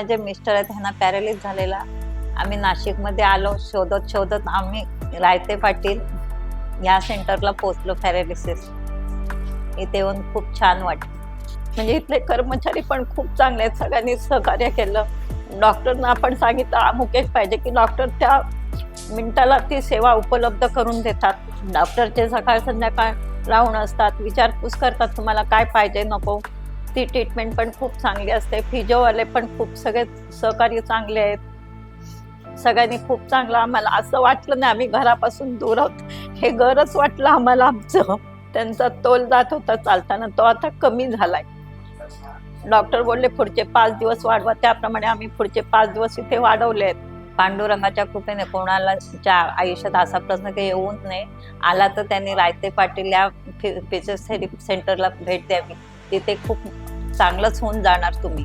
माझे मिस्टर आहेत, त्यांना पॅरालिस झालेला. आम्ही नाशिकमध्ये आलो, शोधत शोधत आम्ही रायते पाटील या सेंटरला पोहोचलो. पॅरालिसिस इथे येऊन खूप छान वाटतं. म्हणजे इथले कर्मचारी पण खूप चांगले आहेत, सगळ्यांनी सहकार्य केलं. डॉक्टरना आपण सांगितलं मुकेश पाहिजे की डॉक्टर त्या मिनिटाला ती सेवा उपलब्ध करून देतात. डॉक्टरचे सकाळ संध्याकाळ राहून असतात, विचारपूस करतात तुम्हाला काय पाहिजे नको. ती ट्रीटमेंट पण खूप चांगली असते. फिजिओवाले पण खूप सगळे सहकारी चांगले आहेत. सगळ्यांनी खूप चांगलं, आम्हाला असं वाटलं नाही आम्ही घरापासून दूर आहोत, हे घरच वाटलं आम्हाला आमचं. त्यांचा तोल जात होता चालताना, तो आता कमी झालाय. डॉक्टर बोलले पुढचे 5 दिवस वाढवा, त्याप्रमाणे आम्ही पुढचे 5 दिवस इथे वाढवले आहेत. पांडुरंगाच्या कृपेने कोणाला आयुष्यात असा प्रसंग येऊन नये. आला तर त्यांनी रायते पाटील या फिजिओथेरपी सेंटरला भेट द्यावी. तिथे खूप चांगलंच होऊन जाणार तुम्ही.